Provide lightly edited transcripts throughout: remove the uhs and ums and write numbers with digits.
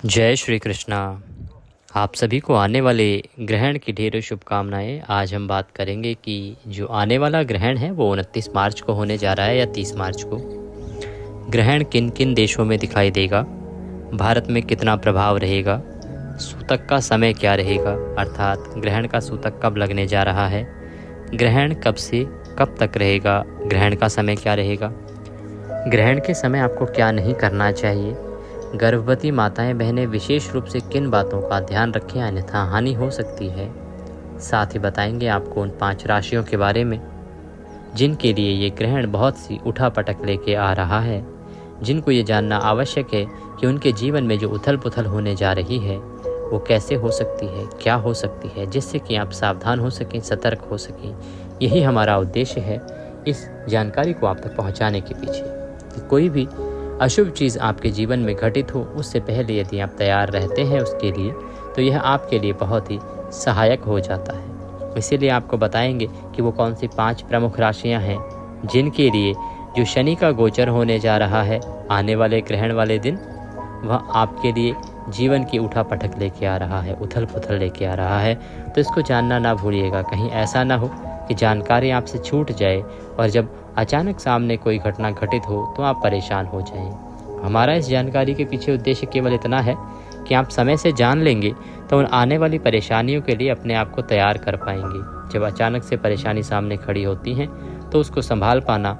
जय श्री कृष्णा। आप सभी को आने वाले ग्रहण की ढेरों शुभकामनाएं। आज हम बात करेंगे कि जो आने वाला ग्रहण है वो 29 मार्च को होने जा रहा है या 30 मार्च को। ग्रहण किन किन देशों में दिखाई देगा, भारत में कितना प्रभाव रहेगा, सूतक का समय क्या रहेगा, अर्थात ग्रहण का सूतक कब लगने जा रहा है, ग्रहण कब से कब तक रहेगा, ग्रहण का समय क्या रहेगा, ग्रहण के समय आपको क्या नहीं करना चाहिए, गर्भवती माताएं बहनें विशेष रूप से किन बातों का ध्यान रखें अन्यथा हानि हो सकती है। साथ ही बताएंगे आपको उन 5 राशियों के बारे में जिनके लिए ये ग्रहण बहुत सी उठापटक लेके आ रहा है, जिनको ये जानना आवश्यक है कि उनके जीवन में जो उथल पुथल होने जा रही है वो कैसे हो सकती है, क्या हो सकती है, जिससे कि आप सावधान हो सकें, सतर्क हो सकें। यही हमारा उद्देश्य है इस जानकारी को आप तक पहुँचाने के पीछे कि कोई भी अशुभ चीज़ आपके जीवन में घटित हो उससे पहले यदि आप तैयार रहते हैं उसके लिए तो यह आपके लिए बहुत ही सहायक हो जाता है। इसीलिए आपको बताएंगे कि वो कौन सी 5 प्रमुख राशियां हैं जिनके लिए जो शनि का गोचर होने जा रहा है आने वाले ग्रहण वाले दिन, वह आपके लिए जीवन की उठापटक लेके आ रहा है, उथल पुथल लेके आ रहा है। तो इसको जानना ना भूलिएगा, कहीं ऐसा ना हो कि जानकारी आपसे छूट जाए और जब अचानक सामने कोई घटना घटित हो तो आप परेशान हो जाएं। हमारा इस जानकारी के पीछे उद्देश्य केवल इतना है कि आप समय से जान लेंगे तो उन आने वाली परेशानियों के लिए अपने आप को तैयार कर पाएंगे। जब अचानक से परेशानी सामने खड़ी होती हैं तो उसको संभाल पाना,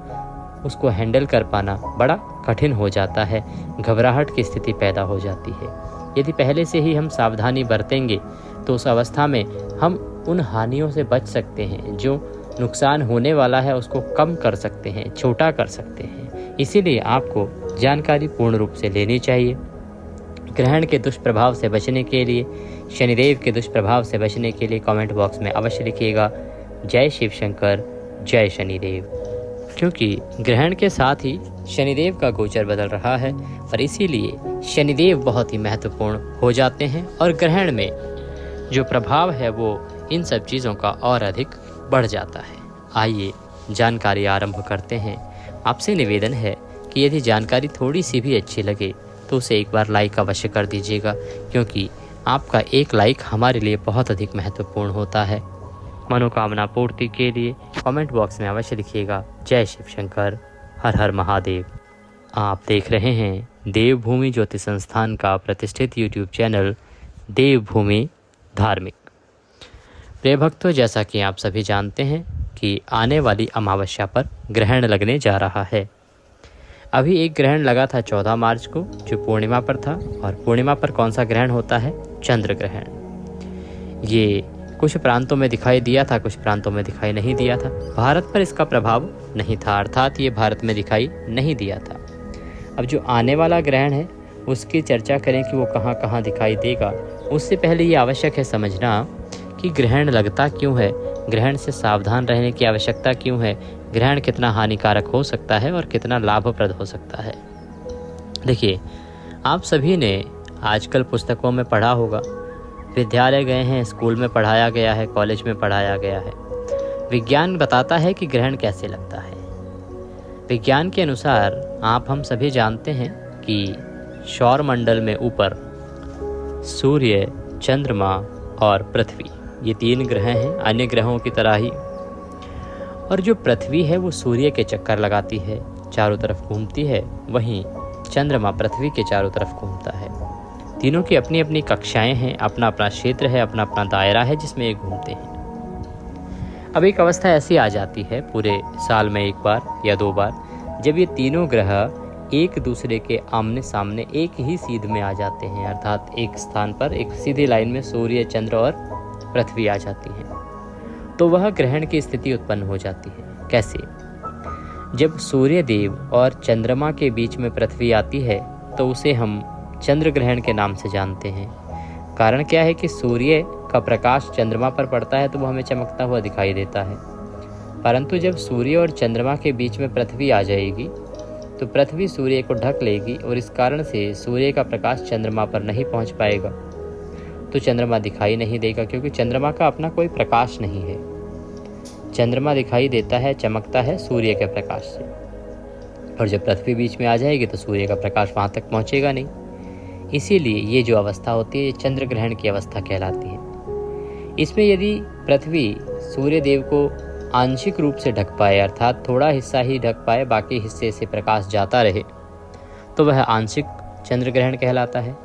उसको हैंडल कर पाना बड़ा कठिन हो जाता है, घबराहट की स्थिति पैदा हो जाती है। यदि पहले से ही हम सावधानी बरतेंगे तो उस अवस्था में हम उन हानियों से बच सकते हैं, जो नुकसान होने वाला है उसको कम कर सकते हैं, छोटा कर सकते हैं। इसीलिए आपको जानकारी पूर्ण रूप से लेनी चाहिए। ग्रहण के दुष्प्रभाव से बचने के लिए, शनिदेव के दुष्प्रभाव से बचने के लिए कमेंट बॉक्स में अवश्य लिखिएगा जय शिव शंकर, जय शनिदेव। क्योंकि ग्रहण के साथ ही शनिदेव का गोचर बदल रहा है और इसीलिए शनिदेव बहुत ही महत्वपूर्ण हो जाते हैं और ग्रहण में जो प्रभाव है वो इन सब चीज़ों का और अधिक बढ़ जाता है। आइए जानकारी आरंभ करते हैं। आपसे निवेदन है कि यदि जानकारी थोड़ी सी भी अच्छी लगे तो उसे एक बार लाइक अवश्य कर दीजिएगा, क्योंकि आपका एक लाइक हमारे लिए बहुत अधिक महत्वपूर्ण होता है। मनोकामना पूर्ति के लिए कमेंट बॉक्स में अवश्य लिखिएगा जय शिव शंकर, हर हर महादेव। आप देख रहे हैं देवभूमि ज्योति संस्थान का प्रतिष्ठित यूट्यूब चैनल देवभूमि धार्मिक। प्रिय भक्तों, जैसा कि आप सभी जानते हैं कि आने वाली अमावस्या पर ग्रहण लगने जा रहा है। अभी एक ग्रहण लगा था 14 मार्च को जो पूर्णिमा पर था, और पूर्णिमा पर कौन सा ग्रहण होता है? चंद्र ग्रहण। ये कुछ प्रांतों में दिखाई दिया था, कुछ प्रांतों में दिखाई नहीं दिया था। भारत पर इसका प्रभाव नहीं था, अर्थात ये भारत में दिखाई नहीं दिया था। अब जो आने वाला ग्रहण है उसकी चर्चा करें कि वो कहाँ कहाँ दिखाई देगा। उससे पहले ये आवश्यक है समझना कि ग्रहण लगता क्यों है, ग्रहण से सावधान रहने की आवश्यकता क्यों है, ग्रहण कितना हानिकारक हो सकता है और कितना लाभप्रद हो सकता है। देखिए, आप सभी ने आजकल पुस्तकों में पढ़ा होगा, विद्यालय गए हैं, स्कूल में पढ़ाया गया है, कॉलेज में पढ़ाया गया है। विज्ञान बताता है कि ग्रहण कैसे लगता है। विज्ञान के अनुसार आप हम सभी जानते हैं कि सौरमंडल में ऊपर सूर्य, चंद्रमा और पृथ्वी, ये 3 ग्रह हैं अन्य ग्रहों की तरह ही। और जो पृथ्वी है वो सूर्य के चक्कर लगाती है, चारों तरफ घूमती है, वहीं चंद्रमा पृथ्वी के चारों तरफ घूमता है। तीनों की अपनी अपनी कक्षाएं हैं, अपना अपना क्षेत्र है, अपना अपना दायरा है जिसमें ये घूमते हैं। अब एक अवस्था ऐसी आ जाती है पूरे साल में एक बार या 2 बार, जब ये तीनों ग्रह एक दूसरे के आमने सामने एक ही सीध में आ जाते हैं, अर्थात एक स्थान पर एक सीधी लाइन में सूर्य, चंद्र और पृथ्वी आ जाती है, तो वह ग्रहण की स्थिति उत्पन्न हो जाती है। कैसे? जब सूर्य देव और चंद्रमा के बीच में पृथ्वी आती है तो उसे हम चंद्र ग्रहण के नाम से जानते हैं। कारण क्या है कि सूर्य का प्रकाश चंद्रमा पर पड़ता है तो वह हमें चमकता हुआ दिखाई देता है, परंतु जब सूर्य और चंद्रमा के बीच में पृथ्वी आ जाएगी तो पृथ्वी सूर्य को ढक लेगी और इस कारण से सूर्य का प्रकाश चंद्रमा पर नहीं पहुंच पाएगा, तो चंद्रमा दिखाई नहीं देगा, क्योंकि चंद्रमा का अपना कोई प्रकाश नहीं है। चंद्रमा दिखाई देता है, चमकता है सूर्य के प्रकाश से, और जब पृथ्वी बीच में आ जाएगी तो सूर्य का प्रकाश वहाँ तक पहुँचेगा नहीं। इसीलिए ये जो अवस्था होती है चंद्र ग्रहण की अवस्था कहलाती है। इसमें यदि पृथ्वी सूर्य देव को आंशिक रूप से ढक पाए, अर्थात थोड़ा हिस्सा ही ढक पाए, बाकी हिस्से से प्रकाश जाता रहे, तो वह आंशिक चंद्र ग्रहण कहलाता है।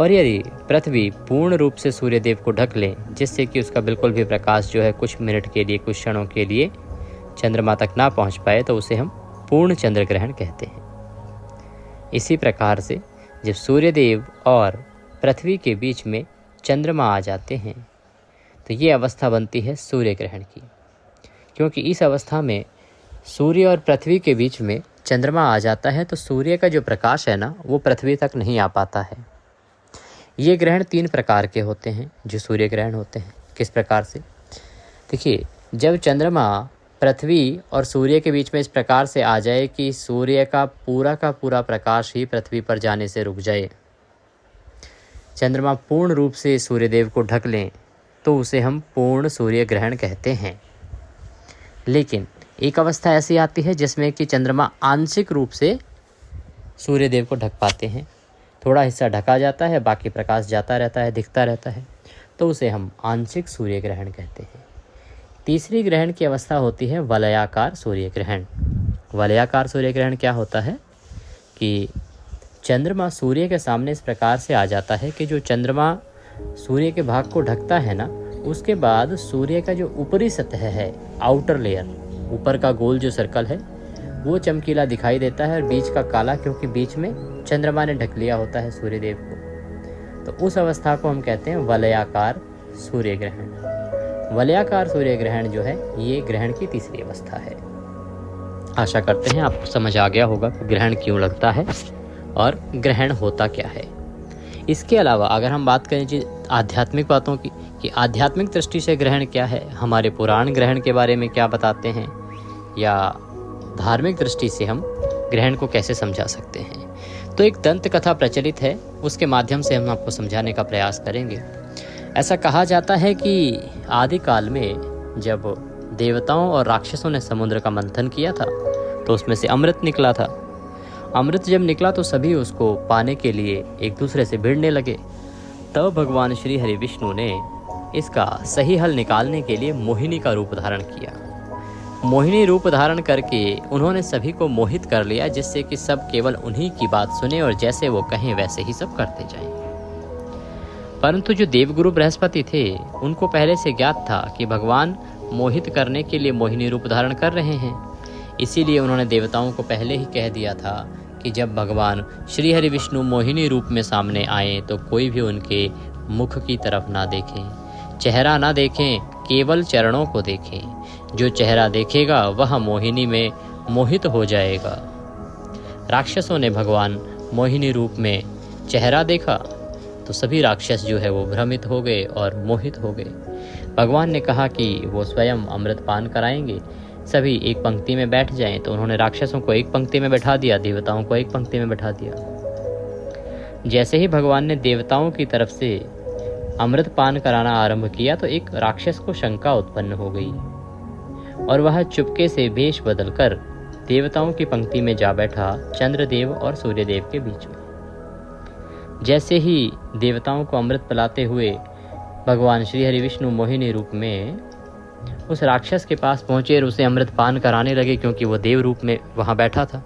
और यदि पृथ्वी पूर्ण रूप से सूर्य देव को ढक ले, जिससे कि उसका बिल्कुल भी प्रकाश जो है कुछ मिनट के लिए, कुछ क्षणों के लिए चंद्रमा तक ना पहुंच पाए, तो उसे हम पूर्ण चंद्र ग्रहण कहते हैं। इसी प्रकार से जब सूर्य देव और पृथ्वी के बीच में चंद्रमा आ जाते हैं तो ये अवस्था बनती है सूर्य ग्रहण की, क्योंकि इस अवस्था में सूर्य और पृथ्वी के बीच में चंद्रमा आ जाता है तो सूर्य का जो प्रकाश है ना, वो पृथ्वी तक नहीं आ पाता है। ये ग्रहण 3 प्रकार के होते हैं जो सूर्य ग्रहण होते हैं। किस प्रकार से? देखिए, जब चंद्रमा पृथ्वी और सूर्य के बीच में इस प्रकार से आ जाए कि सूर्य का पूरा प्रकाश ही पृथ्वी पर जाने से रुक जाए, चंद्रमा पूर्ण रूप से सूर्यदेव को ढक लें, तो उसे हम पूर्ण सूर्य ग्रहण कहते हैं। लेकिन एक अवस्था ऐसी आती है जिसमें कि चंद्रमा आंशिक रूप से सूर्यदेव को ढक पाते हैं, थोड़ा हिस्सा ढका जाता है, बाकी प्रकाश जाता रहता है, दिखता रहता है, तो उसे हम आंशिक सूर्य ग्रहण कहते हैं। तीसरी ग्रहण की अवस्था होती है वलयाकार सूर्य ग्रहण। वलयाकार सूर्य ग्रहण क्या होता है कि चंद्रमा सूर्य के सामने इस प्रकार से आ जाता है कि जो चंद्रमा सूर्य के भाग को ढकता है ना, उसके बाद सूर्य का जो ऊपरी सतह है, आउटर लेयर, ऊपर का गोल जो सर्कल है, वो चमकीला दिखाई देता है और बीच का काला, क्योंकि बीच में चंद्रमा ने ढक लिया होता है सूर्यदेव को। तो उस अवस्था को हम कहते हैं वलयाकार सूर्य ग्रहण। वलयाकार सूर्य ग्रहण जो है ये ग्रहण की तीसरी अवस्था है। आशा करते हैं आपको समझ आ गया होगा कि ग्रहण क्यों लगता है और ग्रहण होता क्या है। इसके अलावा अगर हम बात करें जी आध्यात्मिक बातों की, कि आध्यात्मिक दृष्टि से ग्रहण क्या है, हमारे पुराण ग्रहण के बारे में क्या बताते हैं, या धार्मिक दृष्टि से हम ग्रहण को कैसे समझा सकते हैं, तो एक दंत कथा प्रचलित है, उसके माध्यम से हम आपको समझाने का प्रयास करेंगे। ऐसा कहा जाता है कि आदिकाल में जब देवताओं और राक्षसों ने समुद्र का मंथन किया था तो उसमें से अमृत निकला था। अमृत जब निकला तो सभी उसको पाने के लिए एक दूसरे से भिड़ने लगे। तब भगवान श्री हरि विष्णु ने इसका सही हल निकालने के लिए मोहिनी का रूप धारण किया। मोहिनी रूप धारण करके उन्होंने सभी को मोहित कर लिया, जिससे कि सब केवल उन्हीं की बात सुने और जैसे वो कहें वैसे ही सब करते जाएं। परंतु जो देवगुरु बृहस्पति थे, उनको पहले से ज्ञात था कि भगवान मोहित करने के लिए मोहिनी रूप धारण कर रहे हैं। इसीलिए उन्होंने देवताओं को पहले ही कह दिया था कि जब भगवान श्री हरि विष्णु मोहिनी रूप में सामने आए तो कोई भी उनके मुख की तरफ ना देखें, चेहरा ना देखें, केवल चरणों को देखें। जो चेहरा देखेगा वह मोहिनी में मोहित हो जाएगा। राक्षसों ने भगवान मोहिनी रूप में चेहरा देखा तो सभी राक्षस जो है वो भ्रमित हो गए और मोहित हो गए। भगवान ने कहा कि वो स्वयं अमृत पान कराएंगे, सभी एक पंक्ति में बैठ जाएं। तो उन्होंने राक्षसों को एक पंक्ति में बैठा दिया, देवताओं को एक पंक्ति में बैठा दिया। जैसे ही भगवान ने देवताओं की तरफ से अमृत पान कराना आरंभ किया तो एक राक्षस को शंका उत्पन्न हो गई और वह चुपके से वेश बदलकर देवताओं की पंक्ति में जा बैठा चंद्रदेव और सूर्यदेव के बीच में। जैसे ही देवताओं को अमृत पिलाते हुए भगवान श्री हरि विष्णु मोहिनी रूप में उस राक्षस के पास पहुंचे और उसे अमृत पान कराने लगे, क्योंकि वो देव रूप में वहां बैठा था।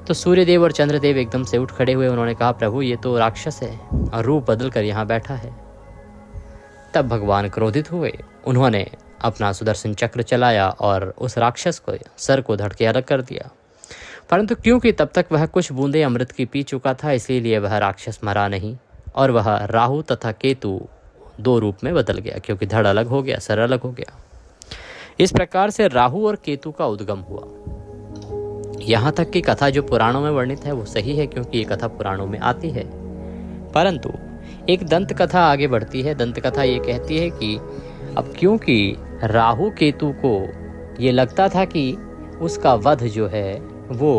तो सूर्यदेव और चंद्रदेव एकदम से उठ खड़े हुए। उन्होंने कहा, प्रभु ये तो राक्षस है और रूप बदल कर यहाँ बैठा है। तब भगवान क्रोधित हुए। उन्होंने अपना सुदर्शन चक्र चलाया और उस राक्षस को सर को धड़ के अलग कर दिया। परंतु क्योंकि तब तक वह कुछ बूंदे अमृत की पी चुका था, इसीलिए वह राक्षस मरा नहीं और वह राहु तथा केतु 2 रूप में बदल गया, क्योंकि धड़ अलग हो गया, सर अलग हो गया। इस प्रकार से राहु और केतु का उद्गम हुआ। यहाँ तक की कथा जो पुराणों में वर्णित है वो सही है, क्योंकि ये कथा पुराणों में आती है। परंतु एक दंत कथा आगे बढ़ती है। दंत कथा ये कहती है कि अब क्योंकि राहु केतु को ये लगता था कि उसका वध जो है वो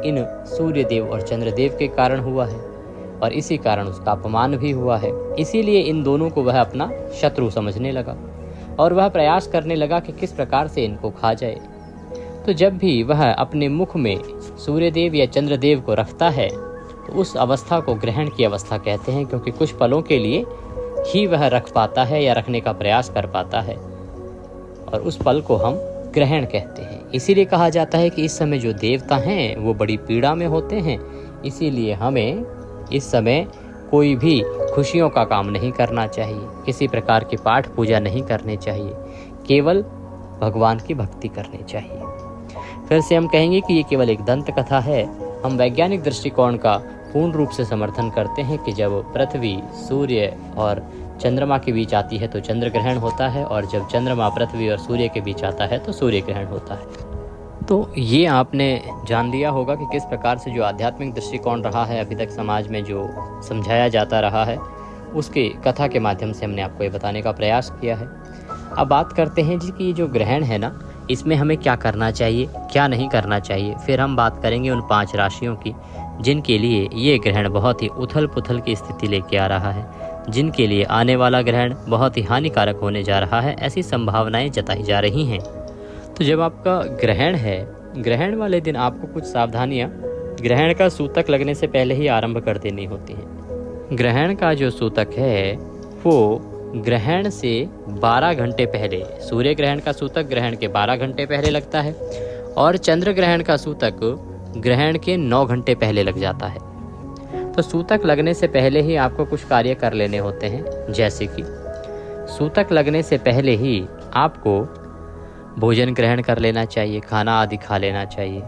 इन सूर्यदेव और चंद्रदेव के कारण हुआ है और इसी कारण उसका अपमान भी हुआ है, इसीलिए इन दोनों को वह अपना शत्रु समझने लगा और वह प्रयास करने लगा कि किस प्रकार से इनको खा जाए। तो जब भी वह अपने मुख में सूर्यदेव या चंद्रदेव को रखता है तो उस अवस्था को ग्रहण की अवस्था कहते हैं, क्योंकि कुछ पलों के लिए ही वह रख पाता है या रखने का प्रयास कर पाता है, और उस पल को हम ग्रहण कहते हैं। इसीलिए कहा जाता है कि इस समय जो देवता हैं वो बड़ी पीड़ा में होते हैं, इसीलिए हमें इस समय कोई भी खुशियों का काम नहीं करना चाहिए, किसी प्रकार की पाठ पूजा नहीं करनी चाहिए, केवल भगवान की भक्ति करनी चाहिए। फिर से हम कहेंगे कि ये केवल एक दंत कथा है। हम वैज्ञानिक दृष्टिकोण का पूर्ण रूप से समर्थन करते हैं कि जब पृथ्वी, सूर्य और चंद्रमा के बीच आती है तो चंद्र ग्रहण होता है, और जब चंद्रमा पृथ्वी और सूर्य के बीच आता है तो सूर्य ग्रहण होता है। तो ये आपने जान लिया होगा कि किस प्रकार से जो आध्यात्मिक दृष्टिकोण रहा है अभी तक समाज में, जो समझाया जाता रहा है, उसके कथा के माध्यम से हमने आपको ये बताने का प्रयास किया है। अब बात करते हैं जी कि ये जो ग्रहण है ना, इसमें हमें क्या करना चाहिए, क्या नहीं करना चाहिए। फिर हम बात करेंगे उन 5 राशियों की जिनके लिए ये ग्रहण बहुत ही उथल पुथल की स्थिति लेके आ रहा है, जिनके लिए आने वाला ग्रहण बहुत ही हानिकारक होने जा रहा है, ऐसी संभावनाएं जताई जा रही हैं। तो जब आपका ग्रहण है, ग्रहण वाले दिन आपको कुछ सावधानियां ग्रहण का सूतक लगने से पहले ही आरंभ कर देनी होती हैं। ग्रहण का जो सूतक है वो ग्रहण से 12 घंटे पहले, सूर्य ग्रहण का सूतक ग्रहण के 12 घंटे पहले लगता है, और चंद्र ग्रहण का सूतक ग्रहण के 9 घंटे पहले लग जाता है। तो सूतक लगने से पहले ही आपको कुछ कार्य कर लेने होते हैं, जैसे कि सूतक लगने से पहले ही आपको भोजन ग्रहण कर लेना चाहिए, खाना आदि खा लेना चाहिए।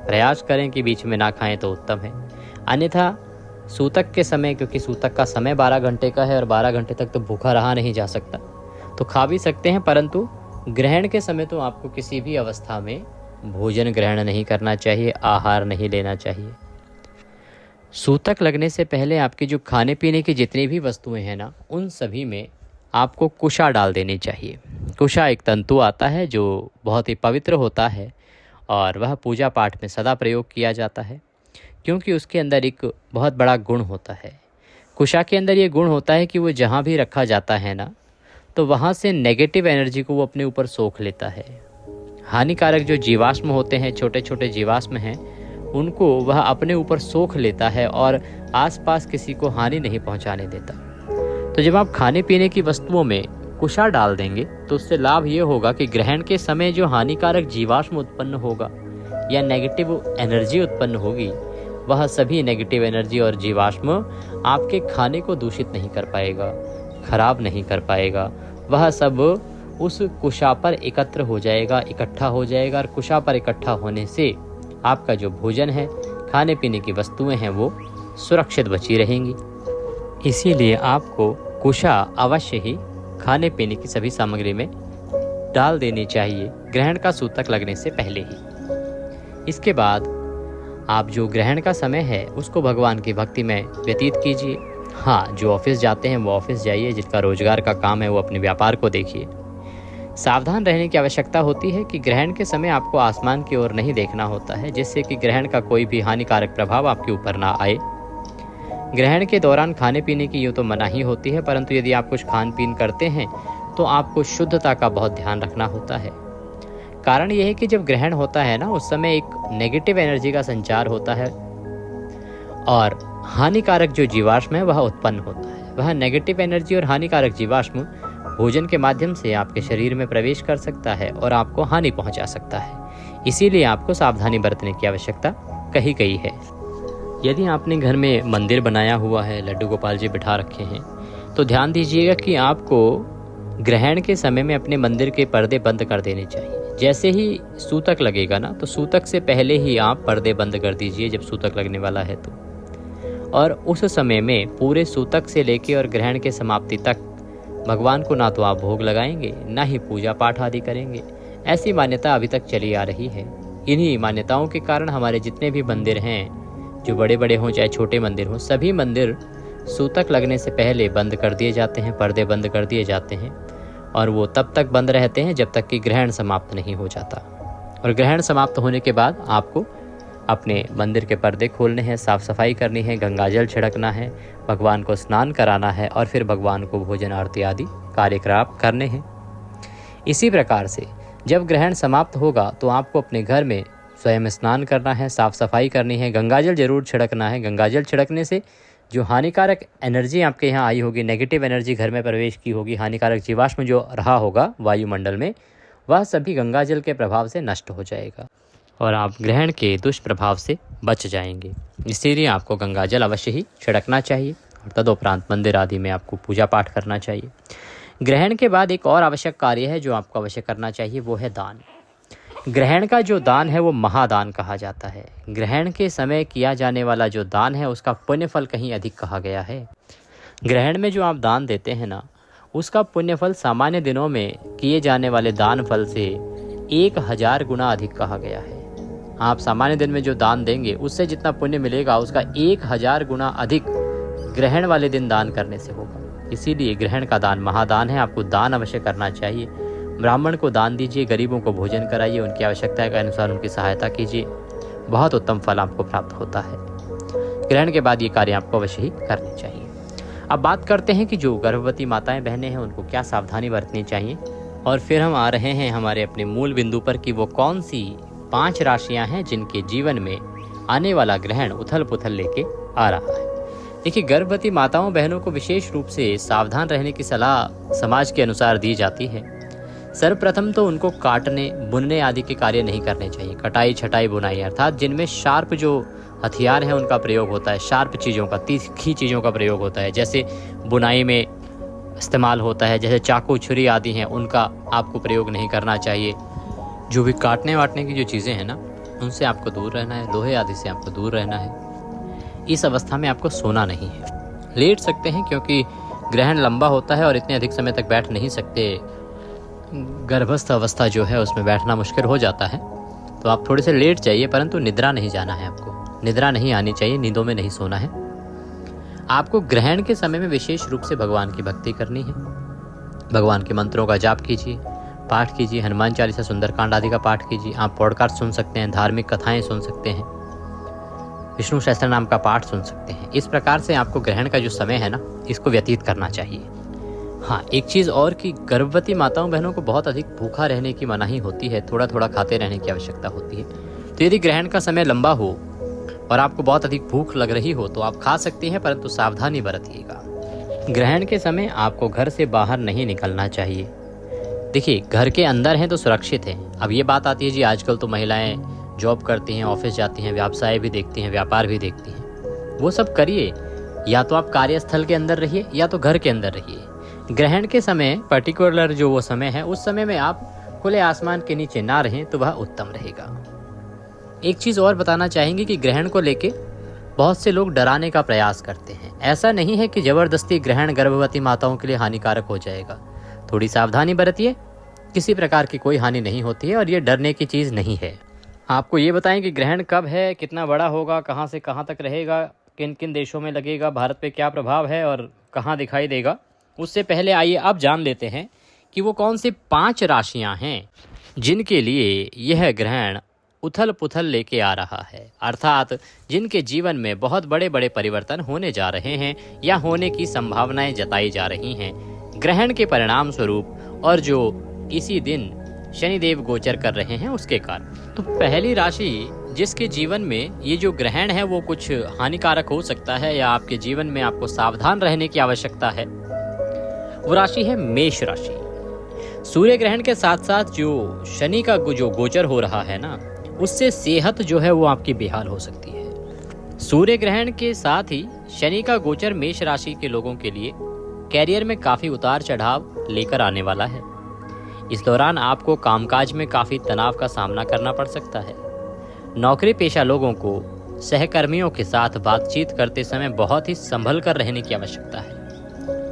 प्रयास करें कि बीच में ना खाएं तो उत्तम है, अन्यथा सूतक के समय, क्योंकि सूतक का समय 12 घंटे का है और 12 घंटे तक तो भूखा रहा नहीं जा सकता, तो खा भी सकते हैं, परंतु ग्रहण के समय तो आपको किसी भी अवस्था में भोजन ग्रहण नहीं करना चाहिए, आहार नहीं लेना चाहिए। सूतक लगने से पहले आपकी जो खाने पीने की जितनी भी वस्तुएं हैं ना, उन सभी में आपको कुशा डाल देनी चाहिए। कुशा एक तंतु आता है जो बहुत ही पवित्र होता है, और वह पूजा पाठ में सदा प्रयोग किया जाता है, क्योंकि उसके अंदर एक बहुत बड़ा गुण होता है। कुशा के अंदर ये गुण होता है कि वो जहाँ भी रखा जाता है ना, तो वहाँ से नेगेटिव एनर्जी को वो अपने ऊपर सोख लेता है। हानिकारक जो जीवाश्म होते हैं, छोटे छोटे जीवाश्म हैं, उनको वह अपने ऊपर सोख लेता है और आसपास किसी को हानि नहीं पहुंचाने देता। तो जब आप खाने पीने की वस्तुओं में कुशा डाल देंगे तो उससे लाभ ये होगा कि ग्रहण के समय जो हानिकारक जीवाश्म उत्पन्न होगा या नेगेटिव एनर्जी उत्पन्न होगी, वह सभी नेगेटिव एनर्जी और जीवाश्म आपके खाने को दूषित नहीं कर पाएगा, खराब नहीं कर पाएगा। वह सब उस कुशा पर एकत्र हो जाएगा, इकट्ठा हो जाएगा, और कुशा पर इकट्ठा होने से आपका जो भोजन है, खाने पीने की वस्तुएं हैं, वो सुरक्षित बची रहेंगी। इसीलिए आपको कुशा अवश्य ही खाने पीने की सभी सामग्री में डाल देनी चाहिए ग्रहण का सूतक लगने से पहले ही। इसके बाद आप जो ग्रहण का समय है उसको भगवान की भक्ति में व्यतीत कीजिए। हाँ, जो ऑफिस जाते हैं वो ऑफिस जाइए, जिसका रोजगार का काम है वो अपने व्यापार को देखिए। सावधान रहने की आवश्यकता होती है कि ग्रहण के समय आपको आसमान की ओर नहीं देखना होता है, जिससे कि ग्रहण का कोई भी हानिकारक प्रभाव आपके ऊपर ना आए। ग्रहण के दौरान खाने पीने की यूँ तो मनाही होती है, परंतु यदि आप कुछ खान पीन करते हैं तो आपको शुद्धता का बहुत ध्यान रखना होता है। कारण यह है कि जब ग्रहण होता है ना, उस समय एक नेगेटिव एनर्जी का संचार होता है और हानिकारक जो जीवाश्म है वह उत्पन्न होता है। वह नेगेटिव एनर्जी और हानिकारक जीवाश्म भोजन के माध्यम से आपके शरीर में प्रवेश कर सकता है और आपको हानि पहुंचा सकता है। इसीलिए आपको सावधानी बरतने की आवश्यकता कही गई है। यदि आपने घर में मंदिर बनाया हुआ है, लड्डू गोपाल जी बिठा रखे हैं, तो ध्यान दीजिएगा कि आपको ग्रहण के समय में अपने मंदिर के पर्दे बंद कर देने चाहिए। जैसे ही सूतक लगेगा ना, तो सूतक से पहले ही आप पर्दे बंद कर दीजिए जब सूतक लगने वाला है तो। और उस समय में पूरे सूतक से लेके और ग्रहण के समाप्ति तक भगवान को ना तो आप भोग लगाएंगे, ना ही पूजा पाठ आदि करेंगे। ऐसी मान्यता अभी तक चली आ रही है। इन्हीं मान्यताओं के कारण हमारे जितने भी मंदिर हैं, जो बड़े बड़े हों चाहे छोटे मंदिर हों, सभी मंदिर सूतक लगने से पहले बंद कर दिए जाते हैं, पर्दे बंद कर दिए जाते हैं, और वो तब तक बंद रहते हैं जब तक कि ग्रहण समाप्त नहीं हो जाता। और ग्रहण समाप्त होने के बाद आपको अपने मंदिर के पर्दे खोलने हैं, साफ़ सफाई करनी है, गंगाजल छिड़कना है, भगवान को स्नान कराना है और फिर भगवान को भोजन आरती आदि कार्यक्रम करने हैं। इसी प्रकार से जब ग्रहण समाप्त होगा तो आपको अपने घर में स्वयं स्नान करना है, साफ़ सफाई करनी है, गंगाजल जरूर छिड़कना है। गंगाजल छिड़कने से जो हानिकारक एनर्जी आपके यहाँ आई होगी, नेगेटिव एनर्जी घर में प्रवेश की होगी, हानिकारक जीवाश्म जो रहा होगा वायुमंडल में, वह सभी गंगाजल के प्रभाव से नष्ट हो जाएगा और आप ग्रहण के दुष्प्रभाव से बच जाएंगे। इसीलिए आपको गंगाजल अवश्य ही छिड़कना चाहिए और तदुपरांत मंदिर आदि में आपको पूजा पाठ करना चाहिए। ग्रहण के बाद एक और आवश्यक कार्य है जो आपको अवश्य करना चाहिए, वो है दान। ग्रहण का जो दान है वो महादान कहा जाता है। ग्रहण के समय किया जाने वाला जो दान है उसका पुण्यफल कहीं अधिक कहा गया है। ग्रहण में जो आप दान देते हैं ना, उसका पुण्यफल सामान्य दिनों में किए जाने वाले दान फल से 1000 गुना अधिक कहा गया है। आप सामान्य दिन में जो दान देंगे उससे जितना पुण्य मिलेगा उसका 1000 गुना अधिक ग्रहण वाले दिन दान करने से होगा। इसीलिए ग्रहण का दान महादान है, आपको दान अवश्य करना चाहिए। ब्राह्मण को दान दीजिए, गरीबों को भोजन कराइए, उनकी आवश्यकता के अनुसार उनकी सहायता कीजिए, बहुत उत्तम फल आपको प्राप्त होता है। ग्रहण के बाद ये कार्य आपको अवश्य ही करने चाहिए। अब बात करते हैं कि जो गर्भवती माताएं बहनें हैं उनको क्या सावधानी बरतनी चाहिए, और फिर हम आ रहे हैं हमारे अपने मूल बिंदु पर कि वो कौन सी 5 राशियां हैं जिनके जीवन में आने वाला ग्रहण उथल पुथल लेके आ रहा है। देखिए, गर्भवती माताओं बहनों को विशेष रूप से सावधान रहने की सलाह समाज के अनुसार दी जाती है। सर्वप्रथम तो उनको काटने, बुनने आदि के कार्य नहीं करने चाहिए। कटाई, छटाई, बुनाई अर्थात जिनमें शार्प जो हथियार हैं उनका प्रयोग होता है, शार्प चीज़ों का, तीखी चीज़ों का प्रयोग होता है, जैसे बुनाई में इस्तेमाल होता है, जैसे चाकू, छुरी आदि हैं, उनका आपको प्रयोग नहीं करना चाहिए। जो भी काटने वाटने की जो चीज़ें हैं ना, उनसे आपको दूर रहना है। लोहे आदि से आपको दूर रहना है। इस अवस्था में आपको सोना नहीं है। लेट सकते हैं क्योंकि ग्रहण लंबा होता है और इतने अधिक समय तक बैठ नहीं सकते। गर्भस्थ अवस्था जो है उसमें बैठना मुश्किल हो जाता है, तो आप थोड़े से लेट जाइए, परंतु निद्रा नहीं जाना है। आपको निद्रा नहीं आनी चाहिए, नींदों में नहीं सोना है। आपको ग्रहण के समय में विशेष रूप से भगवान की भक्ति करनी है। भगवान के मंत्रों का जाप कीजिए, पाठ कीजिए, हनुमान चालीसा, सुंदरकांड आदि का पाठ कीजिए। आप पॉडकास्ट सुन सकते हैं, धार्मिक कथाएं सुन सकते हैं, विष्णु सहस्त्र नाम का पाठ सुन सकते हैं। इस प्रकार से आपको ग्रहण का जो समय है ना, इसको व्यतीत करना चाहिए। हाँ, एक चीज़ और कि गर्भवती माताओं बहनों को बहुत अधिक भूखा रहने की मनाही होती है, थोड़ा थोड़ा खाते रहने की आवश्यकता होती है। तो यदि ग्रहण का समय लंबा हो और आपको बहुत अधिक भूख लग रही हो तो आप खा सकती हैं, परंतु सावधानी बरतिएगा। ग्रहण के समय आपको घर से बाहर नहीं निकलना चाहिए। देखिए, घर के अंदर हैं तो सुरक्षित हैं। अब ये बात आती है जी, आजकल तो महिलाएं जॉब करती हैं, ऑफिस जाती हैं, व्यवसाय भी देखती हैं, व्यापार भी देखती हैं। वो सब करिए, या तो आप कार्यस्थल के अंदर रहिए या तो घर के अंदर रहिए। ग्रहण के समय पर्टिकुलर जो वो समय है, उस समय में आप खुले आसमान के नीचे ना रहें तो वह उत्तम रहेगा। एक चीज़ और बताना चाहेंगे कि ग्रहण को लेके बहुत से लोग डराने का प्रयास करते हैं। ऐसा नहीं है कि ज़बरदस्ती ग्रहण गर्भवती माताओं के लिए हानिकारक हो जाएगा। थोड़ी सावधानी बरतिए, किसी प्रकार की कोई हानि नहीं होती है और ये डरने की चीज़ नहीं है। आपको ये बताएं कि ग्रहण कब है, कितना बड़ा होगा, कहाँ से कहाँ तक रहेगा, किन किन देशों में लगेगा, भारत पे क्या प्रभाव है और कहाँ दिखाई देगा। उससे पहले आइए अब जान लेते हैं कि वो कौन सी 5 राशियां हैं जिनके लिए यह ग्रहण उथल पुथल लेके आ रहा है, अर्थात जिनके जीवन में बहुत बड़े बड़े परिवर्तन होने जा रहे हैं या होने की संभावनाएं जताई जा रही हैं ग्रहण के परिणाम स्वरूप, और जो इसी दिन शनिदेव गोचर कर रहे हैं उसके कारण। तो पहली राशि जिसके जीवन में ये जो ग्रहण है वो कुछ हानिकारक हो सकता है या आपके जीवन में आपको सावधान रहने की आवश्यकता है, वो राशि है मेष राशि। सूर्य ग्रहण के साथ साथ जो शनि का जो गोचर हो रहा है ना, उससे सेहत जो है वो आपकी बेहाल हो सकती है। सूर्य ग्रहण के साथ ही शनि का गोचर मेष राशि के लोगों के लिए कैरियर में काफ़ी उतार चढ़ाव लेकर आने वाला है। इस दौरान आपको कामकाज में काफ़ी तनाव का सामना करना पड़ सकता है। नौकरी पेशा लोगों को सहकर्मियों के साथ बातचीत करते समय बहुत ही संभल कर रहने की आवश्यकता है।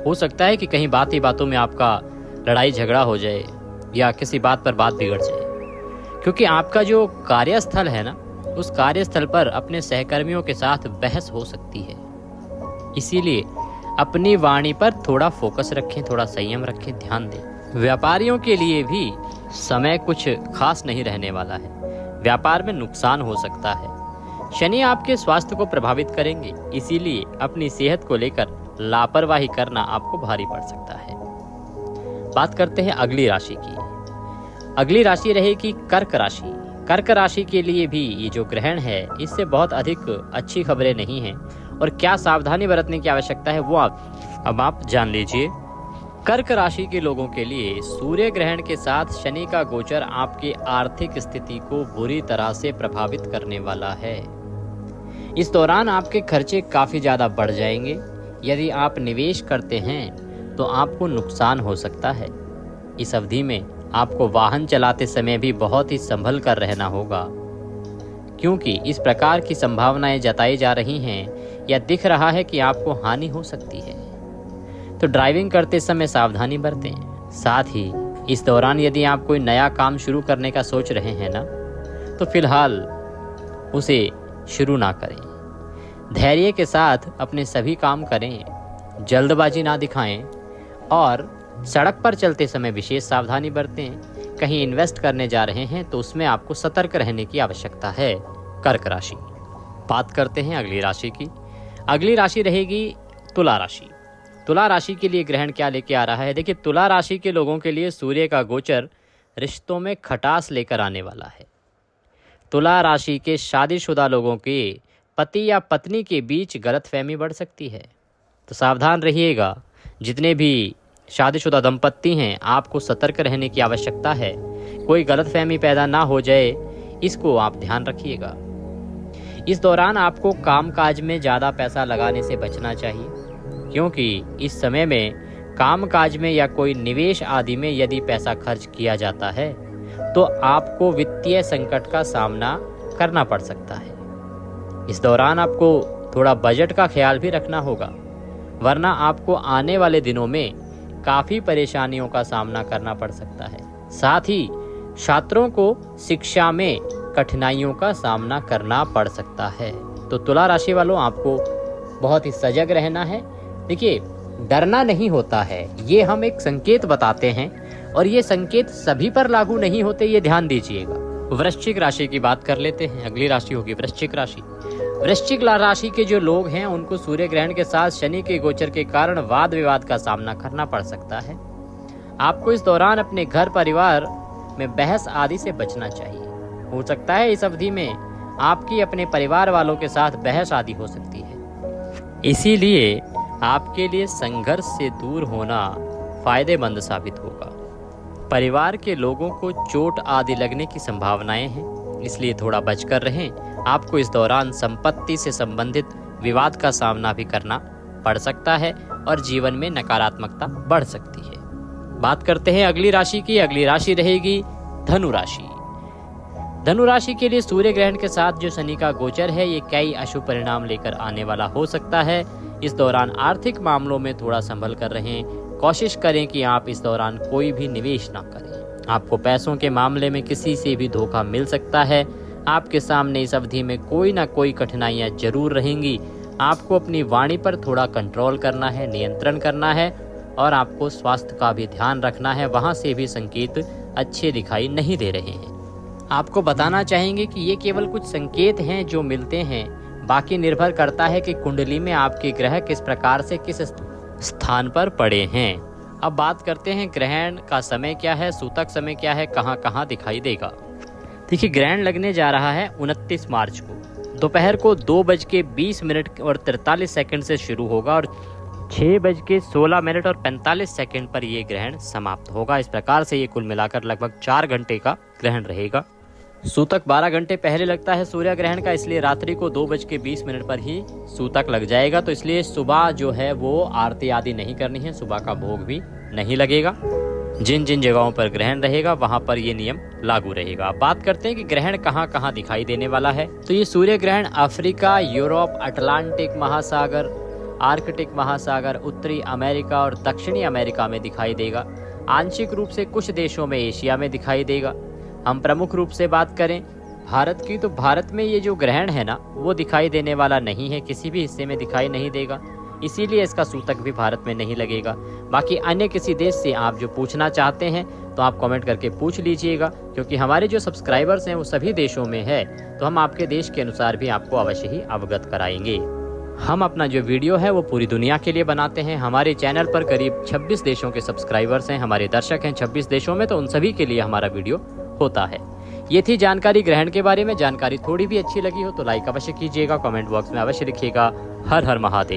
हो सकता है कि कहीं बात ही बातों में आपका लड़ाई झगड़ा हो जाए या किसी बात पर बात बिगड़ जाए, क्योंकि आपका जो कार्यस्थल है ना, उस कार्यस्थल पर अपने सहकर्मियों के साथ बहस हो सकती है। इसीलिए अपनी वाणी पर थोड़ा फोकस रखें, थोड़ा संयम रखें, ध्यान दें। व्यापारियों के लिए भी समय कुछ खास नहीं रहने वाला है। व्यापार में नुकसान हो सकता है। शनि आपके स्वास्थ्य को प्रभावित करेंगे, इसीलिए अपनी सेहत को लेकर लापरवाही करना आपको भारी पड़ सकता है। बात करते हैं अगली राशि की। अगली राशि रहेगी कर्क राशि। कर्क राशि के लिए भी ये जो ग्रहण है इससे बहुत अधिक अच्छी खबरें नहीं हैं और क्या सावधानी बरतने की आवश्यकता है वो अब आप जान लीजिए। कर्क राशि के लोगों के लिए सूर्य ग्रहण के साथ शनि का गोचर आपकी आर्थिक स्थिति को बुरी तरह से प्रभावित करने वाला है। इस दौरान आपके खर्चे काफ़ी ज़्यादा बढ़ जाएंगे। यदि आप निवेश करते हैं तो आपको नुकसान हो सकता है। इस अवधि में आपको वाहन चलाते समय भी बहुत ही संभल कर रहना होगा, क्योंकि इस प्रकार की संभावनाएं जताई जा रही हैं या दिख रहा है कि आपको हानि हो सकती है। तो ड्राइविंग करते समय सावधानी बरतें। साथ ही इस दौरान यदि आप कोई नया काम शुरू करने का सोच रहे हैं ना, तो फिलहाल उसे शुरू ना करें। धैर्य के साथ अपने सभी काम करें, जल्दबाजी ना दिखाएं और सड़क पर चलते समय विशेष सावधानी बरतें। कहीं इन्वेस्ट करने जा रहे हैं तो उसमें आपको सतर्क रहने की आवश्यकता है। कर्क राशि। बात करते हैं अगली राशि की। अगली राशि रहेगी तुला राशि। तुला राशि के लिए ग्रहण क्या लेके आ रहा है? देखिए, तुला राशि के लोगों के लिए सूर्य का गोचर रिश्तों में खटास लेकर आने वाला है। तुला राशि के शादीशुदा लोगों के पति या पत्नी के बीच गलतफहमी बढ़ सकती है, तो सावधान रहिएगा। जितने भी शादीशुदा दंपत्ति हैं, आपको सतर्क रहने की आवश्यकता है। कोई गलतफहमी पैदा ना हो जाए, इसको आप ध्यान रखिएगा। इस दौरान आपको कामकाज में ज़्यादा पैसा लगाने से बचना चाहिए, क्योंकि इस समय में कामकाज में या कोई निवेश आदि में यदि पैसा खर्च किया जाता है तो आपको वित्तीय संकट का सामना करना पड़ सकता है। इस दौरान आपको थोड़ा बजट का ख्याल भी रखना होगा, वरना आपको आने वाले दिनों में काफ़ी परेशानियों का सामना करना पड़ सकता है। साथ ही छात्रों को शिक्षा में कठिनाइयों का सामना करना पड़ सकता है। तो तुला राशि वालों, आपको बहुत ही सजग रहना है। देखिए, डरना नहीं होता है, ये हम एक संकेत बताते हैं और ये संकेत सभी पर लागू नहीं होते, ये ध्यान दीजिएगा। वृश्चिक राशि की बात कर लेते हैं। अगली राशि होगी वृश्चिक राशि। वृश्चिक राशि के जो लोग हैं उनको सूर्य ग्रहण के साथ शनि के गोचर के कारण वाद विवाद का सामना करना पड़ सकता है। आपको इस दौरान अपने घर परिवार में बहस आदि से बचना चाहिए। हो सकता है इस अवधि में आपकी अपने परिवार वालों के साथ बहस आदि हो सकती है। इसीलिए आपके लिए संघर्ष से दूर होना फायदेमंद साबित होगा। परिवार के लोगों को चोट आदि लगने की संभावनाएं हैं, इसलिए थोड़ा बचकर रहें। आपको इस दौरान संपत्ति से संबंधित विवाद का सामना भी करना पड़ सकता है और जीवन में नकारात्मकता बढ़ सकती है। बात करते हैं अगली राशि की। अगली राशि रहेगी धनु राशि। धनु राशि के लिए सूर्य ग्रहण के साथ जो शनि का गोचर है, ये कई अशुभ परिणाम लेकर आने वाला हो सकता है। इस दौरान आर्थिक मामलों में थोड़ा संभल कर रहें। कोशिश करें कि आप इस दौरान कोई भी निवेश ना करें। आपको पैसों के मामले में किसी से भी धोखा मिल सकता है। आपके सामने इस अवधि में कोई ना कोई कठिनाइयां जरूर रहेंगी। आपको अपनी वाणी पर थोड़ा कंट्रोल करना है, नियंत्रण करना है और आपको स्वास्थ्य का भी ध्यान रखना है। वहां से भी संकेत अच्छे दिखाई नहीं दे रहे हैं। आपको बताना चाहेंगे कि ये केवल कुछ संकेत हैं जो मिलते हैं, बाकी निर्भर करता है कि कुंडली में आपके ग्रह किस प्रकार से किस स्थान पर पड़े हैं। अब बात करते हैं ग्रहण का समय क्या है, सूतक समय क्या है, कहां कहां दिखाई देगा। देखिए, ग्रहण लगने जा रहा है 29 मार्च को। दोपहर को 2:20 और 43 सेकंड से शुरू होगा और 6:16 और 45 सेकंड पर यह ग्रहण समाप्त होगा। इस प्रकार से ये कुल मिलाकर लगभग 4 घंटे का ग्रहण रहेगा। सूतक 12 घंटे पहले लगता है सूर्य ग्रहण का, इसलिए रात्रि को 2:20 पर ही सूतक लग जाएगा। तो इसलिए सुबह जो है वो आरती आदि नहीं करनी है, सुबह का भोग भी नहीं लगेगा। जिन जिन जगहों पर ग्रहण रहेगा वहां पर ये नियम लागू रहेगा। अब बात करते हैं कि ग्रहण कहां कहां दिखाई देने वाला है। तो ये सूर्य ग्रहण अफ्रीका, यूरोप, अटलांटिक महासागर, आर्कटिक महासागर, उत्तरी अमेरिका और दक्षिणी अमेरिका में दिखाई देगा। आंशिक रूप से कुछ देशों में एशिया में दिखाई देगा। हम प्रमुख रूप से बात करें भारत की, तो भारत में ये जो ग्रहण है ना, वो दिखाई देने वाला नहीं है, किसी भी हिस्से में दिखाई नहीं देगा, इसीलिए इसका सूतक भी भारत में नहीं लगेगा। बाकी अन्य किसी देश से आप जो पूछना चाहते हैं तो आप कमेंट करके पूछ लीजिएगा, क्योंकि हमारे जो सब्सक्राइबर्स हैं वो सभी देशों में है, तो हम आपके देश के अनुसार भी आपको अवश्य ही अवगत कराएंगे। हम अपना जो वीडियो है वो पूरी दुनिया के लिए बनाते हैं। हमारे चैनल पर करीब 26 देशों के सब्सक्राइबर्स हैं, हमारे दर्शक हैं 26 देशों में, तो उन सभी के लिए हमारा वीडियो होता है। ये थी जानकारी ग्रहण के बारे में। जानकारी थोड़ी भी अच्छी लगी हो तो लाइक अवश्य कीजिएगा, कमेंट बॉक्स में अवश्य लिखिएगा। हर हर महादेव।